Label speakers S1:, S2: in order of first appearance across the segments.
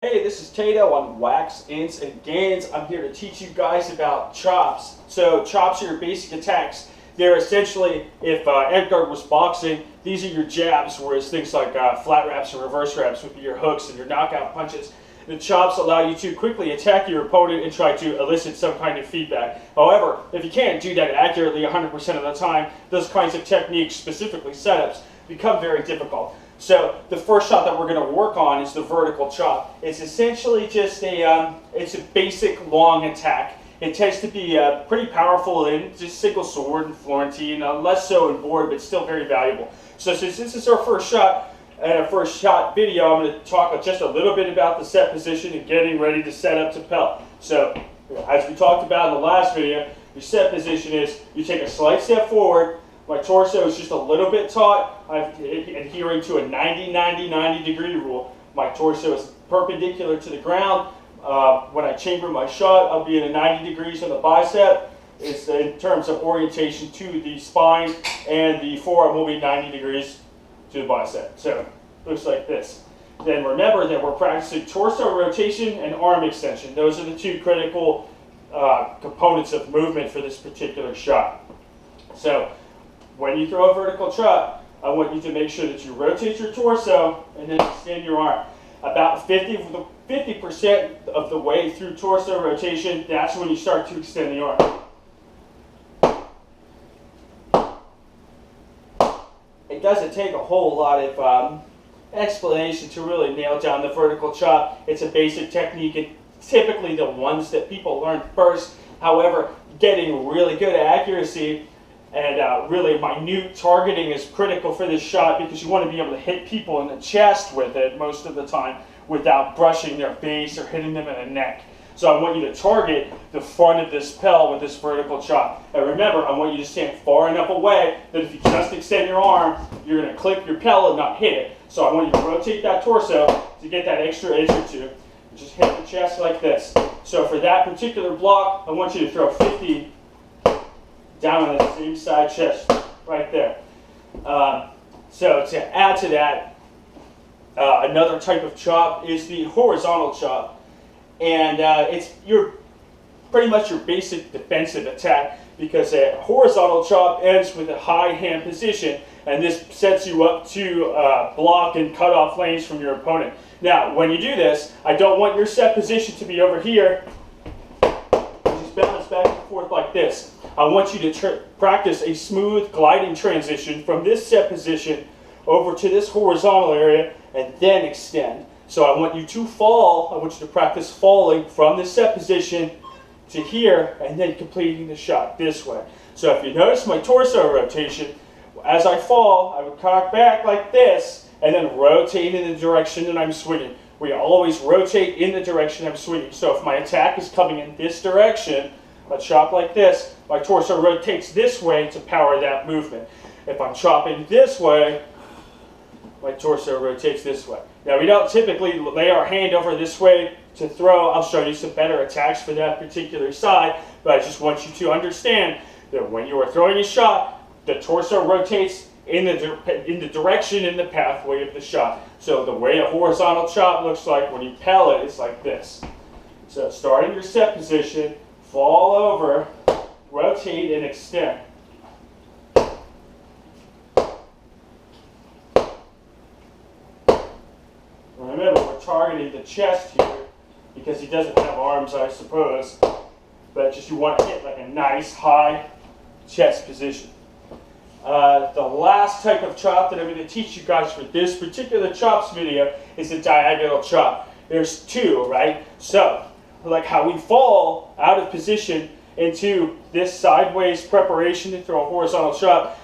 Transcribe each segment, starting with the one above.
S1: Hey, this is Tato on Wax, Ints, and Gains. I'm here to teach you guys about chops. So chops are your basic attacks. They're essentially, if Edgar was boxing, these are your jabs, whereas things like flat wraps and reverse wraps would be your hooks and your knockout punches. The chops allow you to quickly attack your opponent and try to elicit some kind of feedback. However, if you can't do that accurately 100% of the time, those kinds of techniques, specifically setups, become very difficult. So the first shot that we're going to work on is the vertical chop. It's essentially just it's a basic long attack. It tends to be pretty powerful in just single sword and Florentine, less so in board, but still very valuable. So since this is our first shot and our first shot video, I'm going to talk just a little bit about the set position and getting ready to set up to Pell. So as we talked about in the last video, your set position is you take a slight step forward. My torso is just a little bit taut. I'm adhering to a 90-90-90 degree rule. My torso is perpendicular to the ground. When I chamber my shot, I'll be in a 90 degrees on the bicep. It's in terms of orientation to the spine, and the forearm will be 90 degrees to the bicep. So it looks like this. Then remember that we're practicing torso rotation and arm extension. Those are the two critical components of movement for this particular shot. So when you throw a vertical chop, I want you to make sure that you rotate your torso and then extend your arm. About 50% of the way through torso rotation, that's when you start to extend the arm. It doesn't take a whole lot of explanation to really nail down the vertical chop. It's a basic technique, and typically the ones that people learn first. However, getting really good accuracy and really minute targeting is critical for this shot, because you want to be able to hit people in the chest with it most of the time without brushing their base or hitting them in the neck. So I want you to target the front of this Pell with this vertical chop. And remember, I want you to stand far enough away that if you just extend your arm, you're going to clip your Pell and not hit it. So I want you to rotate that torso to get that extra inch or two. Just hit the chest like this. So for that particular block, I want you to throw 50 down on the same side chest, right there. So to add to that, another type of chop is the horizontal chop. And it's pretty much your basic defensive attack, because a horizontal chop ends with a high hand position, and this sets you up to block and cut off lanes from your opponent. Now, when you do this, I don't want your set position to be over here. Just bounce back and forth like this. I want you to practice a smooth gliding transition from this set position over to this horizontal area and then extend. So I want you to fall. I want you to practice falling from this set position to here and then completing the shot this way. So if you notice my torso rotation, as I fall, I would cock back like this and then rotate in the direction that I'm swinging. We always rotate in the direction I'm swinging. So if my attack is coming in this direction, a chop like this, my torso rotates this way to power that movement. If I'm chopping this way, my torso rotates this way. Now, we don't typically lay our hand over this way to throw. I'll show you some better attacks for that particular side, but I just want you to understand that when you are throwing a shot, the torso rotates in the direction and the pathway of the shot. So the way a horizontal chop looks like when you Pell it is like this. So starting your set position, fall over, rotate and extend. Remember, we're targeting the chest here because he doesn't have arms, I suppose. But just you want to hit like a nice high chest position. The last type of chop that I'm going to teach you guys for this particular chops video is a diagonal chop. There's two, right? So, like how we fall out of position into this sideways preparation to throw a horizontal chop.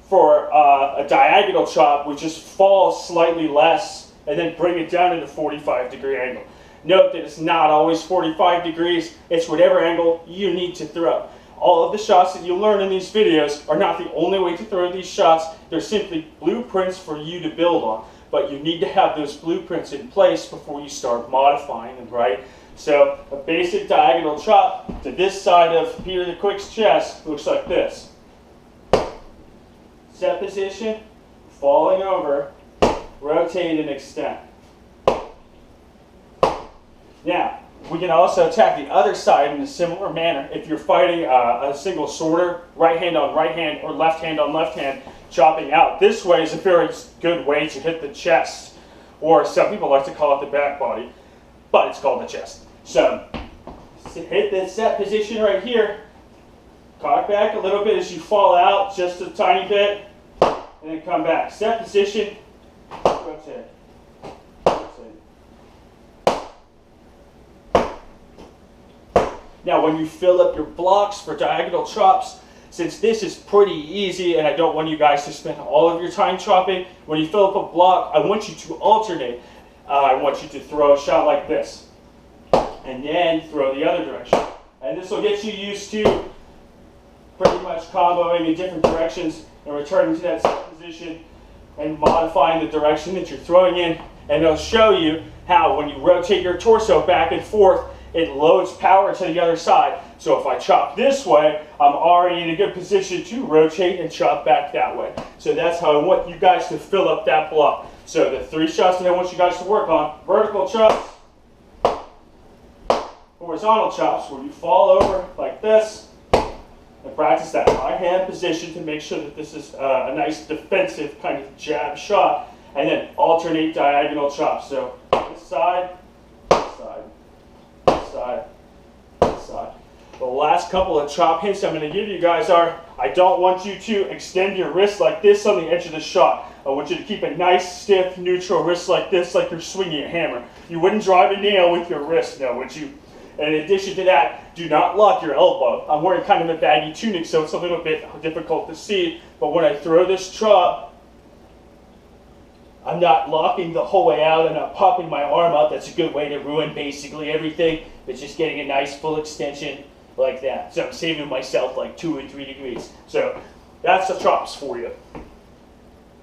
S1: For a diagonal chop, we just fall slightly less and then bring it down at a 45-degree angle. Note that it's not always 45 degrees. It's whatever angle you need to throw. All of the shots that you learn in these videos are not the only way to throw these shots. They're simply blueprints for you to build on. But you need to have those blueprints in place before you start modifying them, right? So a basic diagonal chop to this side of Peter the Quick's chest looks like this. Set position, falling over, rotate and extend. Now, we can also attack the other side in a similar manner. If you're fighting a single sworder, right hand on right hand or left hand on left hand, chopping out. This way is a very good way to hit the chest, or some people like to call it the back body, but it's called the chest. So, hit this set position right here, cock back a little bit as you fall out, just a tiny bit, and then come back. Set position, rotate. Now when you fill up your blocks for diagonal chops, since this is pretty easy and I don't want you guys to spend all of your time chopping, when you fill up a block, I want you to alternate. I want you to throw a shot like this, and then throw the other direction. And this will get you used to pretty much comboing in different directions and returning to that same position and modifying the direction that you're throwing in. And it'll show you how when you rotate your torso back and forth, it loads power to the other side. So if I chop this way, I'm already in a good position to rotate and chop back that way. So that's how I want you guys to fill up that block. So the 3 shots that I want you guys to work on: vertical chops, horizontal chops, where you fall over like this, and practice that high hand position to make sure that this is a nice defensive kind of jab shot, and then alternate diagonal chops. So this side, this side, this side, this side. The last couple of chop hints I'm going to give you guys are, I don't want you to extend your wrist like this on the edge of the shot. I want you to keep a nice, stiff, neutral wrist like this, like you're swinging a hammer. You wouldn't drive a nail with your wrist now, would you? And in addition to that, do not lock your elbow. I'm wearing kind of a baggy tunic, so it's a little bit difficult to see. But when I throw this chop, I'm not locking the whole way out. I'm not popping my arm out. That's a good way to ruin basically everything. It's just getting a nice full extension like that. So I'm saving myself like 2 or 3 degrees. So that's the chops for you.